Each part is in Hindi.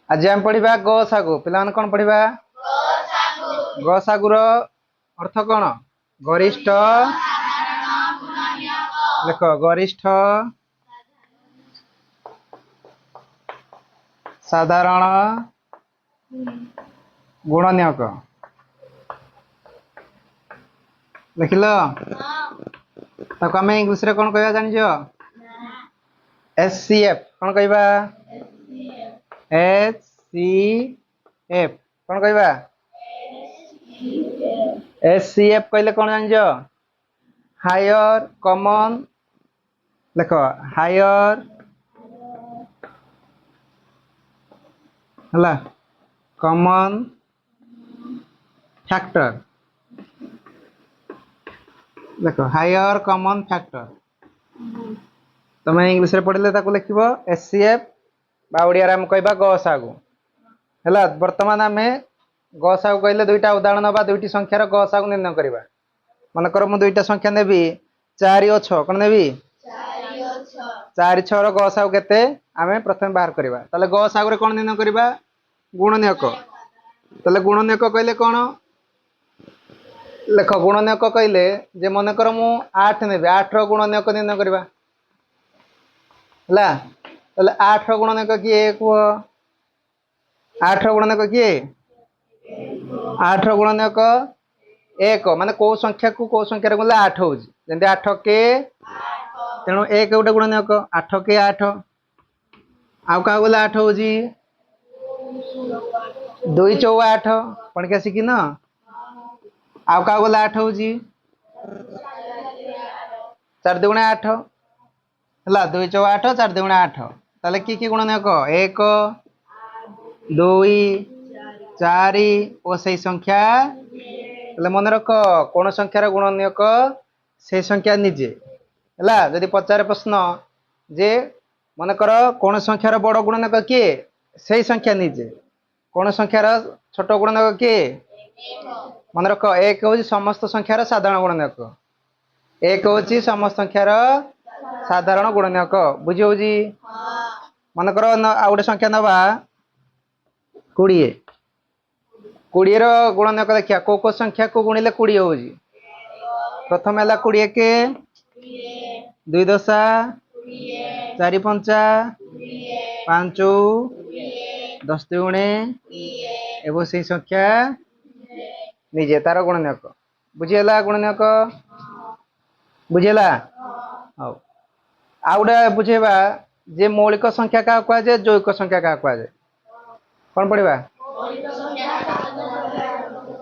आज आम पढ़ा गसागु पिला कौन पढ़ा गसागुर अर्थ कौन गरिष्ठ देख गरिष्ठ साधारण गुणनीयक देखिल ताको आम इंग्लीश रे कौन कहवा जान एचसीएफ कौन कहवा एचसीएफ कौन कहवा एचसीएफ कहले कौन जान हायर कॉमन देख हायर हला कॉमन फैक्टर देख हायर कॉमन फैक्टर तुम इंग्लीश रे पढ़ले ताको लिखिबो एचसीएफ बा ओडिया रे हम कहबा गसागु हला वर्तमान आमे गसागु कहले दुईटा उदाहरण नबा दुईटी संख्यार गसागु निर्णय करबा मन कर मु दुईटा संख्या नेबी 4 और 6 कोन नेबी 4 6 रो गसागु केते आमे प्रथम बाहर करबा ताले गसागु रे कोन निर्णय करबा गुणनीयक ताले गुणनीयक कहले कोन लेख गुणनीयक कहले जे मन कर मु 8 नेबी 8 रो गुणनीयक निर्णय करबा हला ताले 8 रो गुणनीयक किए को 8 रो गुणनीयक किए 8 रो गुणनीयक 1 माने को संख्या को संख्या रे गले 8 होजी जेंते 8 के तेणु 1 गोटे गुणनीयक 8 के 8 आउ का गले 8 होजी 2 4 8 पण के सिकी न आउ का गले 8 होजी 4 2 8 हला 2 4 8 4 2 8 ताले की गुणनीयक 1 2 4 ओ सही संख्या ताले मन रख कोन संख्यार गुणनीयक से संख्या निजे हला यदि पचारे प्रश्न जे मन कर कोन संख्यार बड़ गुणनीयक किए सही संख्या निजे कोन संख्यार छोट गुणनीयक किए मन रख 1 होची समस्त संख्यार साधारण गुणनीयक 1 होची समस्त संख्यार साधारण गुणनीयक बुझी होजी मन कर आ गोटे संख्या नबा 20 20 रो गुणनीयक देखिया को संख्या को गुणिले 20 होजी प्रथम है 20 के 2 दशा 4 पंचा 5 10 दुणे एवं से संख्या निजे तार गुणनीयक बुझीला गुणनीयक बुझेला हौ आ गोटे बुझेबा जे मौलिक संख्या का कह जाए जैविक संख्या का कह जाए कौन पढ़ा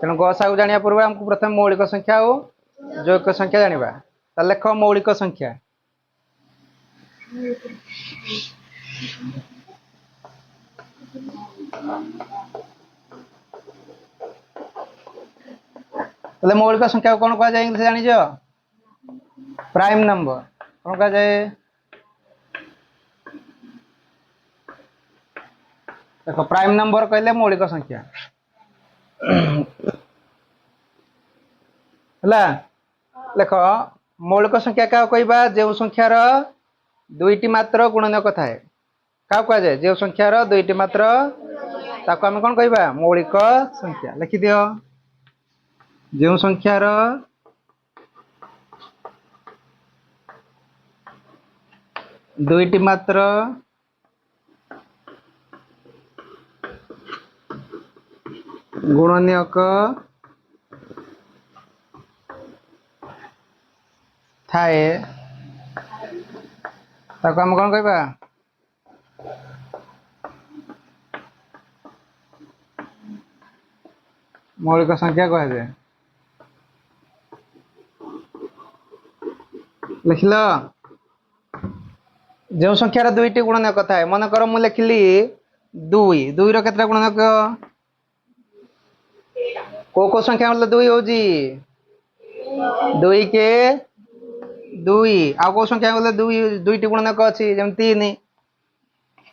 तेणु गसागु जानिया पूर्व हमको प्रथम मौलिक संख्या और जैविक संख्या जानिबा ता लेख मौलिक संख्या तले मौलिक संख्या कौन कह जाए इंग्लिश जानि जो प्राइम नंबर कौन कह जाए देखो प्राइम नंबर कहले मौलिक संख्या हला लेख मौलिक संख्या क्या कहबा जो संख्यार दुईटी मात्र गुणनीयक थाए क्या कह जाए जो संख्यार दुईटी मात्र ताको आम कौन कहबा मौलिक संख्या लिखि दियो जो संख्यार दुईटी मात्र गुणनीयक थाए ताको हम कौन कहबा मौलिक संख्या कह जाए लिखल जो संख्यार दुईटी गुणनीयक थाए मन कर मु लिखली 2 रो केतरा गुणनीयक को संख्या मतलब 2 होजी 2 के 2 आ को संख्या मतलब 2 गुणनीयक अछि जेम 3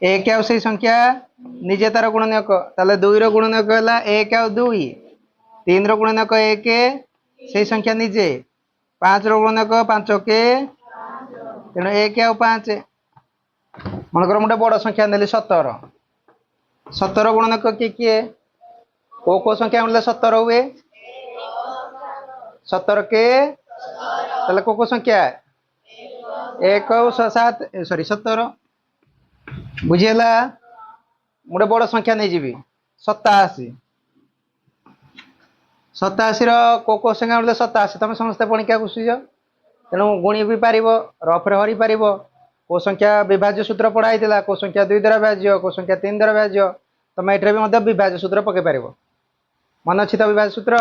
1 आ से संख्या निजे तार गुणनीयक ताले 2 रो गुणनीयक हला 1 आ 2 3 रो गुणनीयक 1 से संख्या निजे 5 रो गुणनीयक 5 के तेणु 1 आ 5 मन कर मोटे बड़ संख्या नेली 17 17 गुणनक किए किए को संख्या मिलले 17 हुए 17 के ताले को संख्या 1 7 सॉरी 17 बुझीला गोटे बड़ संख्या नहीं जीवी 87 87 को संख्या मिलले 87 तुम समस्ते पणिका घुषुच तेणु गुणी भी पार रफरे हरि पार को संख्या विभाज्य सूत्र पढ़ाई को संख्या 2 द्वारा विभाज्य को संख्या 3 द्वारा विभाज्य तुम ये भी विभाज्य सूत्र पकई पार मन अच्छी तो विभाज्य सूत्र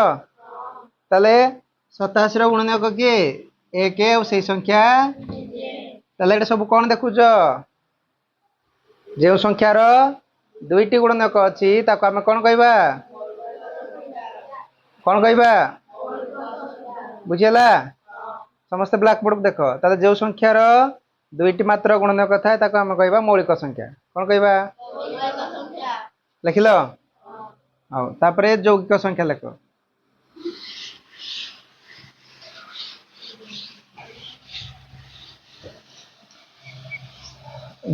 ताले 87 गुणनक किए 1 से संख्या ताले सब कौन देखुच जो संख्यार दुईटी गुणनक अच्छी आम कौन कहवा कौन कहवा बुझीला समस्त ब्लैक बोर्ड देख ताले जो संख्यार दुईटी मात्र गुणनक थाए ताको आम कहवा मौलिक संख्या कौन कहवा लिखिल हाँ तापरे यौगिक संख्या लेख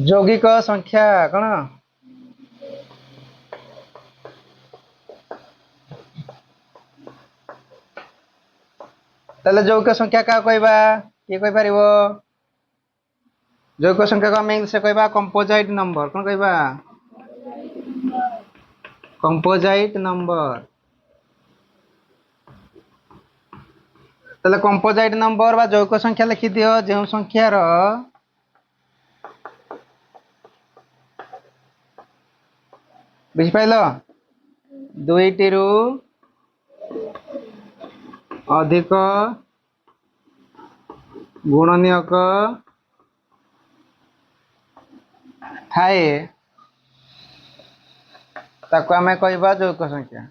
यौगिक संख्या कौन ताले यौगिक संख्या क्या कहवा किए कह पार यौगिक संख्या को आम इंग्लिश कहवा कंपोजाइट नंबर कौन कहवा कंपोजाइट नंबर ताले कंपोजाइट नंबर बा यौगिक संख्या लिखि दियो जो संख्यार बुझिपाइल दुईटी रु अधिक गुणनीयक थाए ताको आम कहवा यौगिक संख्या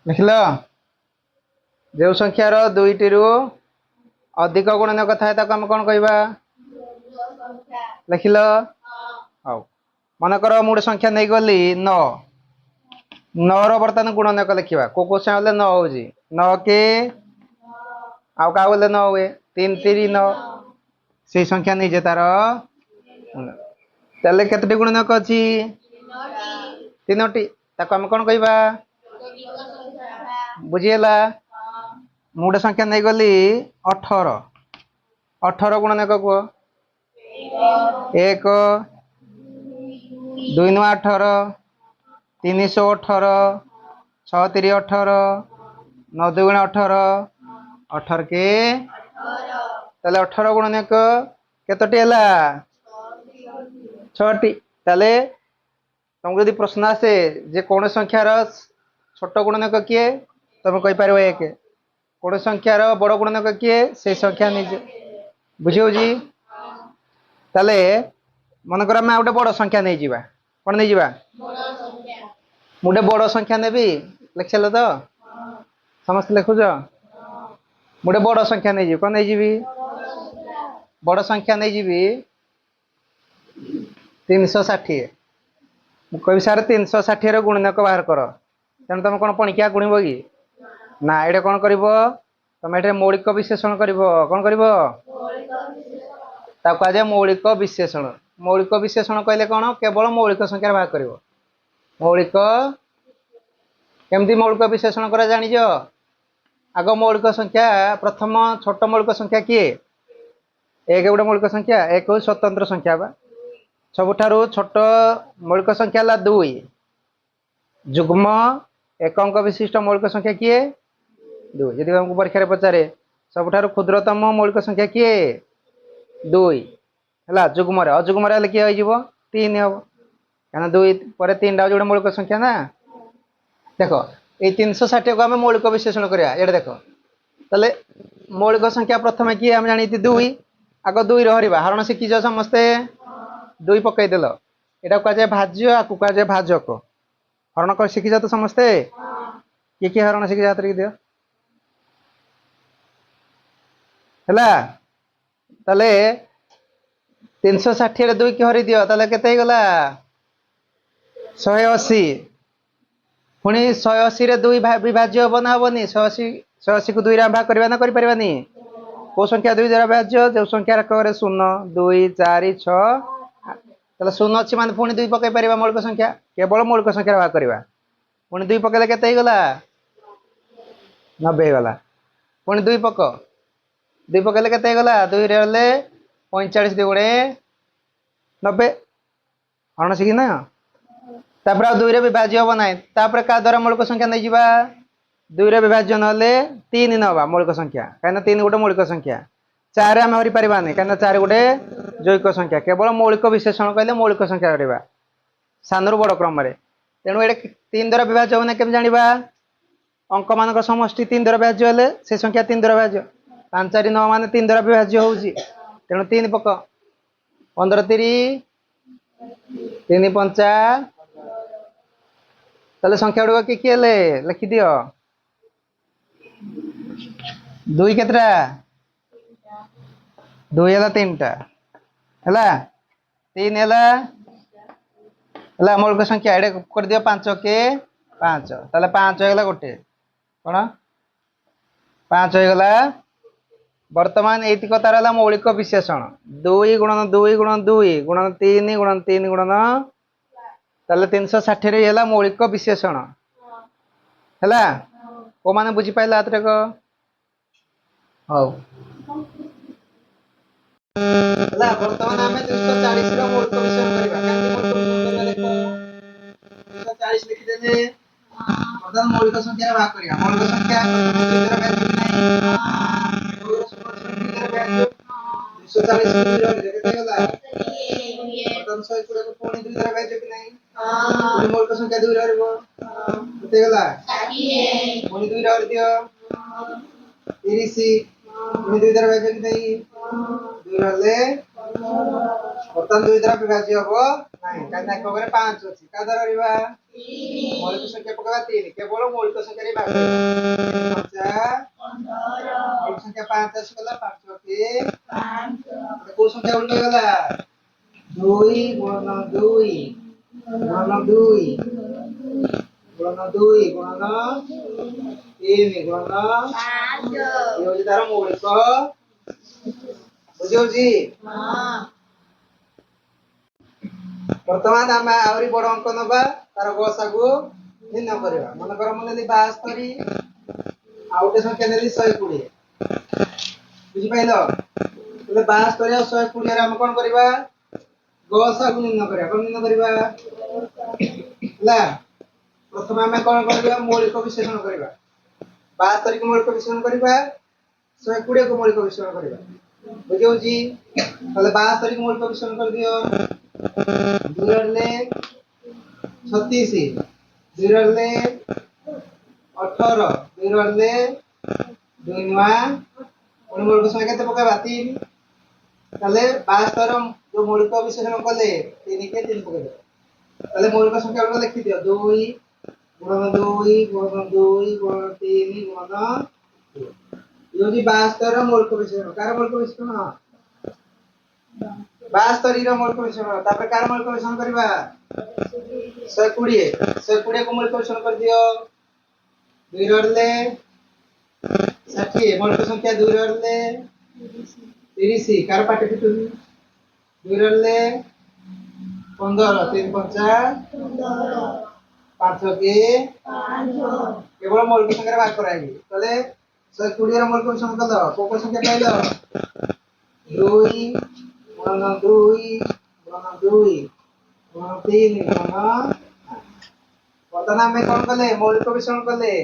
लिखल जो संख्यार दुईटी रु अधिक गुणनक थाए ताको आम कौन कहवा लिखिल हाँ मनकर मुझे संख्या नहीं गली 9 9 बर्तमान गुणनक लिखा को से 9 हो 9 के आउ क्या बोले 9 हुए 3 3 9 से संख्या नहीं तार ताले केतटी गुणनक अच्छी 3टी ताको आम कौन कहवा बुझीगला मुझे संख्या नहीं गली 18 18 गुणनक कह 1 2 9 18 318 6 3 18 9 2 18 18 के ताले 18 गुणनक केतोटी है 6टी ताले तुमको यदि प्रश्न आसे जे कौन संख्यार छोट गुणनक किए तुम कहीपर 1 कौन संख्यार बड़ गुणनक किए से संख्या निजे बुझी ताले मनकर आम गोटे बड़ संख्या नहीं जावा कौन नहीं जावा गोटे बड़ संख्या नेबी लिखल तो समस्त लिखुच गोटे बड़ संख्या नहीं जी कौन नहीं जीवी बड़ संख्या नहीं जीवी 360 कह सार 360 गुणनक बाहर कर तेणु तुम कौन पणिकिया गुणब कि ना ये कौन कर तुम ये मौलिक विशेषण कर कौन कर कहुए मौलिक विशेषण मौलिक विशेषण कहले कौन केवल मौलिक संख्या भाग कर मौलिक केमती मौलिक विशेषण कर जान आग मौलिक संख्या प्रथम छोट मौलिक संख्या किए 1 गोटे मौलिक संख्या 1 हूँ स्वतंत्र संख्या बा सबुठारु छोट मौलिक संख्या है 2 जुग्म एक अंक विशिष्ट मौलिक संख्या किए 2 यदि हमको परीक्षा पचारे सबुठारु क्षुद्रतम मौलिक संख्या किए 2 है जुग्म अजुग्म किए हो 3 हम क्या 2 पर 3 टा जो मौलिक संख्या ना देख ये 360 को आम मौलिक विशेषण करा ये देख ताले मौलिक संख्या प्रथम किए आम जानी 2 आग 2 रहा हरण शिखीज समस्ते 2 पकईदेल यहाँ कहुए भाज्य आपको कहुए भाजक हरण कर शिखीज तो समस्ते किए किए हरण शिखी हाथ दियो है ताले 360 2 की हरी दियो ताले केते गला 180 पुणी 180 रे 2 विभाज्य हम ना हेनी 180 को 2 भाग करवा ना करें कौ संख्या 2 द्वारा विभाज्य जो संख्या रकम 0 2 4 6 शून्य अच्छी मान पुणी 2 पकई पार मौलिक संख्या केवल मौलिक संख्या भाग करवा पुणी 2 पकड़े के 90 गला पुणी 2 पक 2 पकड़े के 2 रे 45 गुणे 90 अणसी कि ना तापर 2 रे विभाज्य हम ना तापर का द्वारा मौलिक संख्या नहीं जावा 2 रे विभाज्य ना 3 नवा मौलिक संख्या कहीं 3 गोटे मौलिक संख्या 4 आम हरी पारानी कहीं 4 गोटे जैविक संख्या केवल मौलिक विशेषण कहले मौलिक संख्या करवा सानू बड़ क्रम तेणु ये 3 द्वारा विभाज्य होना केम जाना अंक मान समष्टि 3 द्वारा विभाज्य हेले से संख्या 3 द्वारा विभाज्य 5 4 9 मान 3 द्वारा विभाज्य होउची तेणु 3 पक 15 3 5 ताले संख्या गुड़क कि हेले लिखि दियो 2 केतरा 2 है 3टा है 3 है मौलिक संख्या एडे कर दियो 5 के 5 ताले 5 होगला गोटे कौन 5 होगला वर्तमान एतिक तार है मौलिक विशेषण 2 गुणन 2 गुणन 2 गुणन 3 गुणन 3 गुणन ताले 360 रे है मौलिक विशेषण है को माने बुझी पाइला आतरेक हौ वर्तमान आम 240 मौलिक विशेषण करवा 240 लिखिदे वर्तमान मौलिक संख्या भाग करिया मौलिक संख्या 240 मौलिक संख्या 2 रहबो केते गला 2 रह दियो 30 पुणी 2 द्वारा विभाज्य कि नहीं 2 रहले वर्तमान 2 द्वारा विभाज्य हबो नहीं काहे ना को 5 अछि का द्वारा रिबा मौलिक संख्या पकवा 3 केवल मौलिक संख्या रे भाग 15 मौलिक संख्या 5 अछि गला 5 के 5 को संख्या उल्टा गला 2 गुणन 2 गुणन 2 गुणन 2 गुणन 3 गुणन 5 ये होची तार मौलिक बुझियो जी हां वर्तमान आम आवरी बड़ अंक नबा तार गसागु निर्णय करबा मन कर मन ले 72 आउटे संख्या नेली 120 बुझि पाइलो तले 72 और 120 रे हम कोन करबा गसागु निर्णय करबा कोन निर्णय करबा ला प्रथम आम कोन करबा मौलिक विशेषण करबा 72 को मौलिक विशेषण करबा 120 को मौलिक विशेषण करबा बुझियो जी तले 72 को मौलिक विशेषण कर दियो 2 रहले 36 2 रहले 18 2 रहले 2 नुआ उन मौलिक संख्या केते पकाबा 3 ताले 72 जो मौलिक विशेषण कले 3 के 3 पकाबा ताले मौलिक संख्या को लिखि दियो 2 गुणन 2 गुणन 2 गुणन 3 गुणन यो जी 72 मौलिक विशेषण कार मौलिक विशेषण 72 रो मौलिक विशेषण तापर कार मौलिक विशेषण करबा 120 को मौलिक विशेषण कर दियो 2 रहले 60 मौलिक संख्या 2 रहले 30 कार पाटे फिटु 2 रहले 15 3 5 5 के 5 केवल मौलिक संख्या भाग कराई तले 120 रो मौलिक विशेषण कलो को संख्या पाइलो 2 गुणन 2 गुणन 2 गुणन 3 गुणन वर्तमान में कौन कले मौलिक विशेषण कले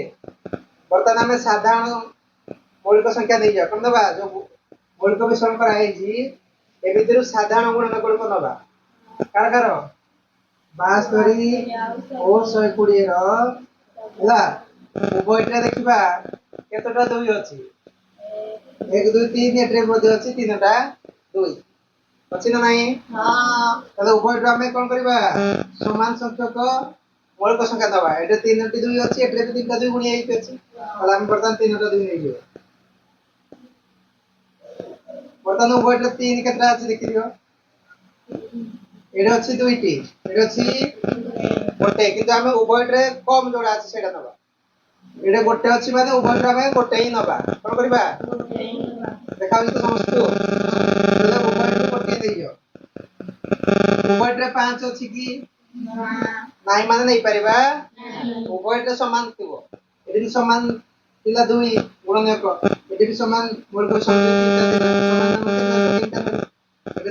वर्तमान में साधारण मौलिक संख्या नहीं जा कौन दबा जो मौलिक विशेषण कराई जी ए भीतर साधारण गुणन गुणक नबा कार 72 और 120 रो हला उभयटा देखिबा केतटा 2 अछि 1 2 3 एट्रे मध्ये अछि 3टा 2 अछि ना नहीं हां तले उभयटा हमें कोन करबा समान संख्यक मौलिक संख्या दबा एटे 3टी 2 अछि एटे 3टा 2 गुणिया हेइ अछि तले हम वर्तमान 3टा 2 नै लियो वर्तमान उभयटा 3 केतरा अछि देखि दियो एडे अछि 2टी एडे अछि गोटे किंतु आमे उभयटे कम जोड़ा अछि सेटा नबा एडे गोटे अछि माने उभयटे आमे गोटे ही नबा कोन करबा देखाउ तो समस्त तले उभयटे गोटे देइयो उभयटे 5 अछि कि नाही माने नहीं परिबा उभयटे समान थिबो एदि भी समान तिला 2 गुणन 1 एदि भी समान मूल संख्या 3 समान एटा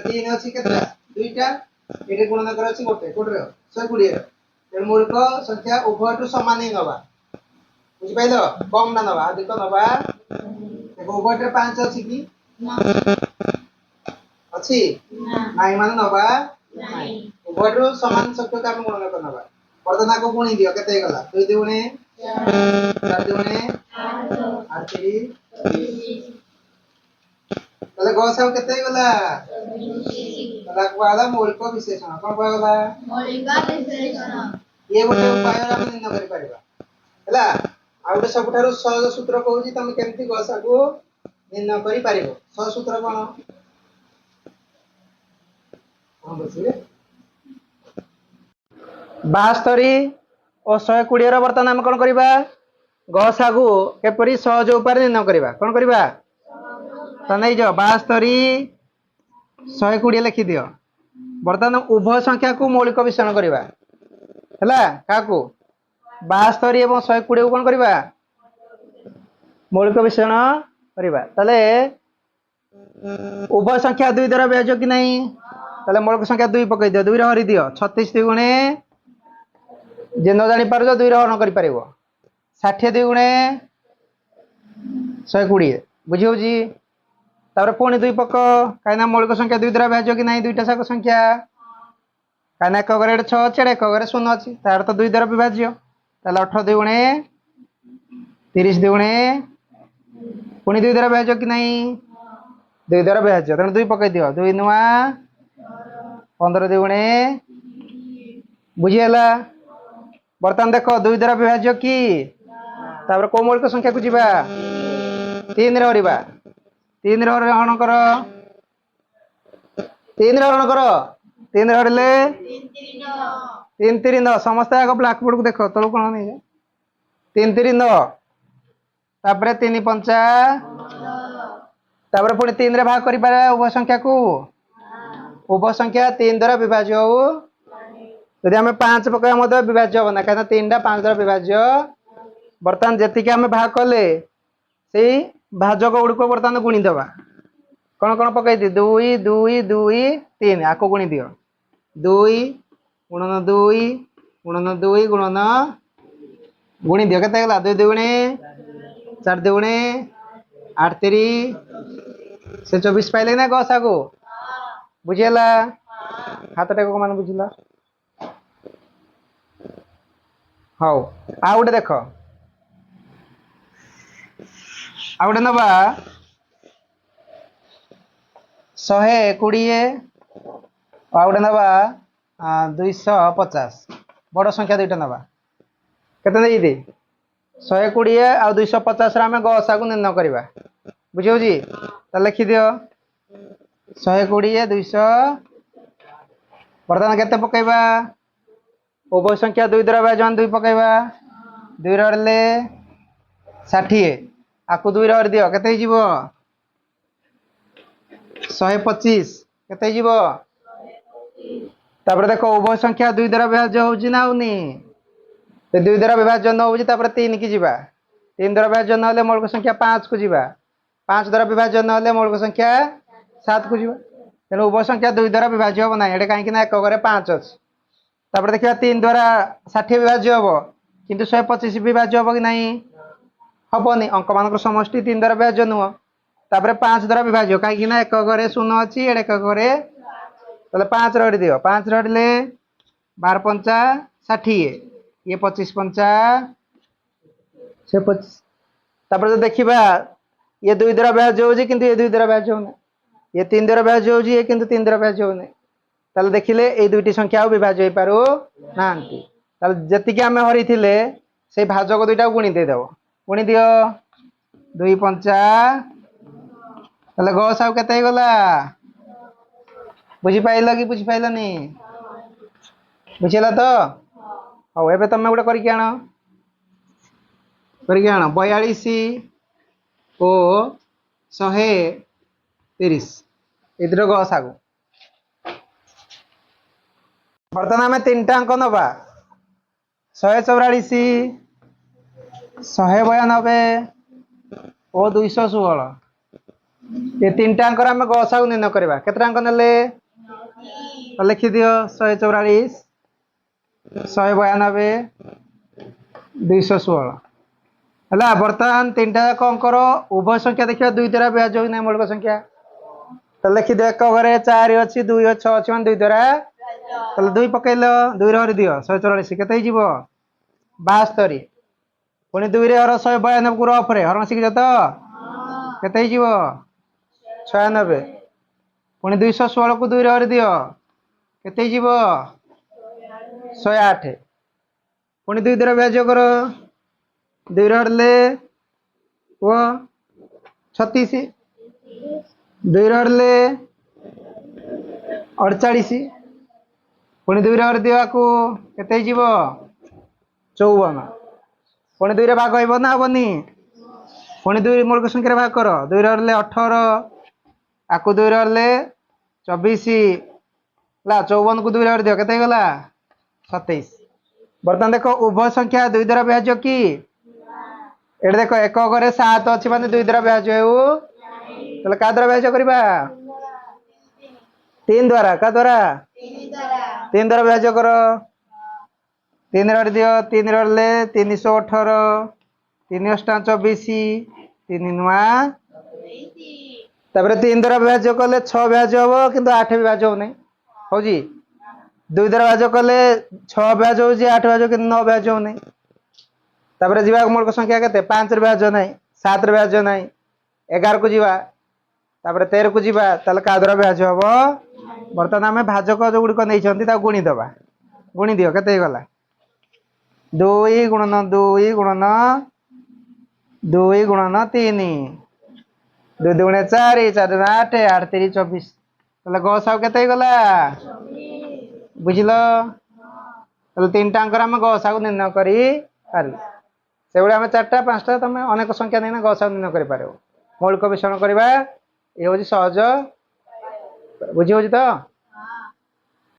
3 अछि केतला 2टा एदि गुणन कर अछि गोटे कोडरे 120 तेन मूल संख्या उभयटे समान ही नबा बुझि पाइलो कम ना नबा अधिक नबा देखो उभयटे 5 अछि कि अछि नाही माने नबा नाही उभयटे समान संख्या का हम गुणन कर नबा वर्धना को गुणी दियो केते गला 2 दुणे 4 दुणे 8 3 तले गसाउ केते गला तला वाला मौलिक विशेषण कोन गला मौलिक विशेषण ये गोटे उपाय हम निर्णय करि परिबा हला आ गोटे सबठारु सहज सूत्र कहूची तमे केमति गसा को निर्णय करि परिबो सहज सूत्र कोन बसिले 72 और 120 रो बर्तन हम कोन करिबा गसा को केपरि सहज उपाय निर्णय करिबा कोन करिबा त नै जो 72 120 लिखि दियो बर्तन उभय संख्या को मौलिक विशेषण करिबा हला काकू 72 एवं 120 को कोन करिबा मौलिक विशेषण करिबा तले उभय संख्या 2 द्वारा विभाज्य कि नहीं तले मौलिक संख्या 2 पकई दियो 2 रे हरि दियो 36 दुगुणे जे न जानि पारजो 2 रे हरण करि परिबो 60 दुगुणे 120 बुझी होजी तापर पुणी 2 पक काइना मौलिक संख्या 2 द्वारा विभाज्य कि नहीं दुईटा साक संख्या काइना एक घरे 6 अछि एक घरे 0 अछि तार तो 2 द्वारा विभाज्य ताले 18 दुगुणे 30 दुगुणे पुणी 2 द्वारा विभाज्य कि नहीं 2 द्वारा विभाज्य तने 2 पकई दियो 2 नुआ 15 दुगुणे बुझिएला बर्तमान देखो 2 द्वारा विभाज्य कि तापर को मौलिक संख्या को जिबा 3 रे हरिबा 3 रे हरण कर 3 रे हरण कर 3 रे हरले 3 3 9 समस्त आग ब्लैक बोर्ड को देखो तळो कोन नै 3 3 9 तापर 3 5 तापर पुणी 3 रे भाग करि पारे उभय संख्या को उभय संख्या 3 द्वारा विभाज्य हो यदि हमें 5 पकाय मते विभाज्य होना काना 3 टा 5 द्वारा विभाज्य बर्तमान जेति के हमें भाग करले सेही भाजक गुड़को बर्तमान गुणी दबा कौन कौन पकई दी 2 2 2 3 आको गुणी दियो 2 गुणन 2 गुणन 2 गुणन गुणी दियो केते गला 2 दुगुणे 4 दुगुणे 8 3 से 24 पाइले ना गसा को बुझिएला हाथ टे को मान बुझिला हाउ आ उडे देखो आ उडे नबा 120 आ उडे नबा 250 बड़ संख्या दुईटा नबा केते देई दे 120 आ 250 रे हमें गसा को निर्णय करबा बुझियो जी त लिखि दियो 120 200 वर्तमान केते पकाइबा उभय संख्या 2 द्वारा विभाजन 2 पकाइबा 2 रे हरले 60 आकु 2 रे हर दियो केते हिजिबो 125 केते हिजिबो तापर देखो उभय संख्या 2 द्वारा विभाज्य होउची ना होनी ते 2 द्वारा विभाज्य न होउची तापर 3 की जिबा 3 द्वारा विभाज्य न होले मौलिक संख्या 5 को जिबा 5 द्वारा विभाज्य न होले मौलिक संख्या 7 को जिबा तेनो उभय संख्या 2 द्वारा विभाज्य हो ना एडे काहे कि ना एक घरे 5 अछि तापर देखिबा 3 द्वारा 60 विभाज्य होबो किंतु 125 विभाज्य होबो कि नहीं हबोनी अंक मानक समष्टि 3 द्वारा विभाज्य नुह तापर 5 द्वारा विभाज्य काहे कि ना एक घरे 0 अछि एडे एक घरे तले 5 रड दियो 5 रडले 12 5 60 ये 25 5 से 25 तापर देखिबा ये 2 द्वारा विभाज्य होजी किंतु ये 2 द्वारा विभाज्य होना ये 3 द्वारा विभाज्य होजी ये किंतु 3 द्वारा विभाज्य होने ताले देखिले ए दुईटी संख्या विभाज्य होई पारो नांती ताले जति के हमें हरि थिले से भाजक दुईटा गुणी दे देबो गुणी दियो 2 5 ताले गस आउ केते गला बुझी पाइल कि बुझी पाइलनी बुझिला तो हौ एबे तमे गोटे करके आण 42 ओ 130 इधर गसागु बर्तमान आम 3टा अंक नवा 144 192 ओ 216 ये 3टा अंक आम गसागु निर्णय करवा केते अंक नेले लिखि दियो 144 192 216 है बर्तमान 3टा अंकर उभय संख्या देखिए 2 द्वारा विभाज्य होना मौलिक संख्या तो लिखि दियो एक घरे 4 अच्छी 2 6 अच्छी मान 2 द्वारा ताले 2 पकेल 2 हरि दियो 144 केते ही जीवो 72 पुणी 2 रे हर 192 को रफ रे हरण शिखि तो केते ही जीवो 96 पुणी 216 को 2 रे हरि दियो केते ही जीवो 108 पुणी 2 द्वारा विभाज्य करो 2 रे हरले वो 36 2 रे हरले 48 पुणी 2 रे हर दिया को केते ही जीवो 54 पुणी 2 रे भाग होइबो ना हबनी पुणी 2 मौलिक संख्या रे भाग करो 2 रे हरले 18 आकु 2 रे हरले 24 ला 54 को 2 रे हर दियो केते गला 27 बर्तमान देखो उभय संख्या 2 द्वारा विभाज्य की एटे देखो एक घरे 7 अच्छी माने 2 द्वारा विभाज्य हो ताले का द्वारा विभाज्य करबा 3 द्वारा का द्वारा 3 द्वारा विभाज्य करो 3 रे दियो 3 रे ले 318 3 अष्टा 24 3 नुआ तापर 3 द्वारा विभाज्य कले 6 विभाज्य हो किंतु 8 विभाज्य हो नै हो जी 2 द्वारा विभाज्य कले 6 विभाज्य हो जी 8 विभाज्य किंतु 9 विभाज्य हो नै तापर जीवा मौलिक संख्या केते 5 रे विभाज्य नै 7 रे विभाज्य नै 11 को जीवा तापर 13 को जीवा ताले का द्वारा विभाज्य हो बर्तमान आम भाजक जो गुड़िक नहीं गुणी दबा गुणी दियो केते गला 2 गुणन 2 गुणन 2 गुणन 3 2 दुणे 4 4 दुणे 8 8 3 24 ताले गसाउ केते गला बुझिलो ताले 3टा अंकर आम गसाउ निर्णय करी पारि से आम 4टा 5टा तुम अनेक संख्या नहीं गसाउ निर्णय करि पारो मौलिक विषण करबा ये होची सहज बुझी होची तो।